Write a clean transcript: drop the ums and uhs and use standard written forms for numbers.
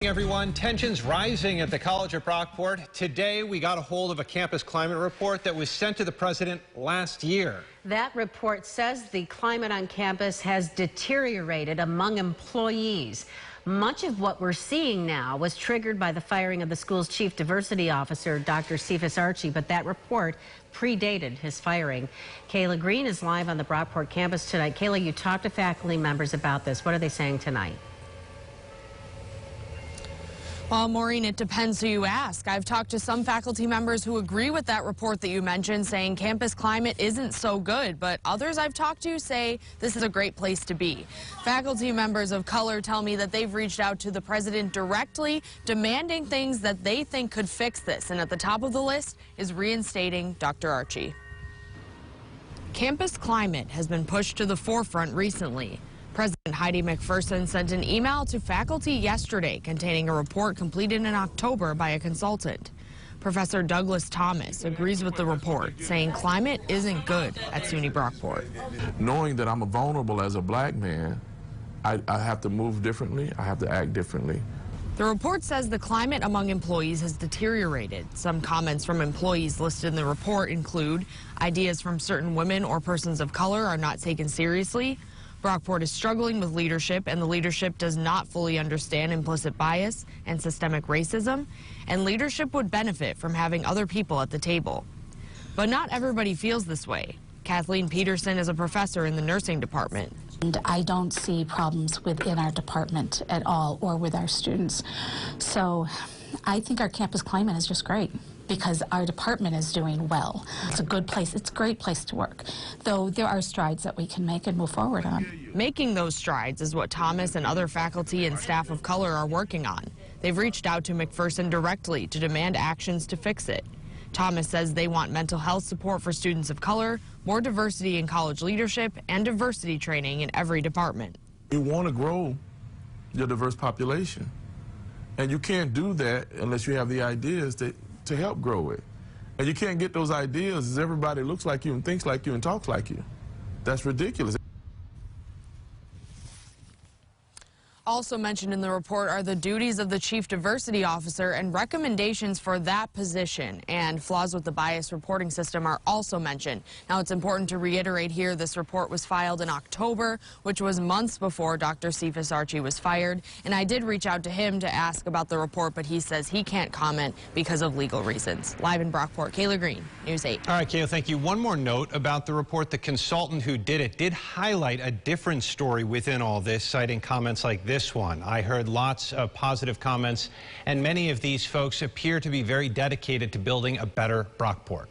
Everyone, tensions rising at the College of Brockport. Today, we got a hold of a campus climate report that was sent to the president last year. That report says the climate on campus has deteriorated among employees. Much of what we're seeing now was triggered by the firing of the school's chief diversity officer, Dr. Cephas Archie, but that report predated his firing. Kayla Green is live on the Brockport campus tonight. Kayla, you talked to faculty members about this. What are they saying tonight? Well, Maureen, it depends who you ask. I've talked to some faculty members who agree with that report that you mentioned, saying campus climate isn't so good, but others I've talked to say this is a great place to be. Faculty members of color tell me that they've reached out to the president directly, demanding things that they think could fix this, and at the top of the list is reinstating Dr. Archie. Campus climate has been pushed to the forefront recently. President Heidi McPherson sent an email to faculty yesterday containing a report completed in October by a consultant. Professor Douglas Thomas agrees with the report, saying climate isn't good at SUNY Brockport. Knowing that I'm vulnerable as a black man, I have to move differently, I have to act differently. The report says the climate among employees has deteriorated. Some comments from employees listed in the report include ideas from certain women or persons of color are not taken seriously. Brockport is struggling with leadership, and the leadership does not fully understand implicit bias and systemic racism, and leadership would benefit from having other people at the table. But not everybody feels this way. Kathleen Peterson is a professor in the nursing department. And I don't see problems within our department at all or with our students. So I think our campus climate is just great because our department is doing well. It's a good place. It's a great place to work, though there are strides that we can make and move forward on. Making those strides is what Thomas and other faculty and staff of color are working on. They've reached out to McPherson directly to demand actions to fix it. Thomas says they want mental health support for students of color, more diversity in college leadership, and diversity training in every department. You want to grow your diverse population, and you can't do that unless you have the ideas to help grow it. And you can't get those ideas as everybody looks like you and thinks like you and talks like you. That's ridiculous. Also mentioned in the report are the duties of the chief diversity officer and recommendations for that position, and flaws with the bias reporting system are also mentioned. Now, it's important to reiterate here this report was filed in October, which was months before Dr. Cephas Archie was fired, and I did reach out to him to ask about the report, but he says he can't comment because of legal reasons. Live in Brockport, Kayla Green, News 8. All right, Kayla, thank you. One more note about the report. The consultant who did it did highlight a different story within all this, citing comments like this one. I heard lots of positive comments, and many of these folks appear to be very dedicated to building a better Brockport.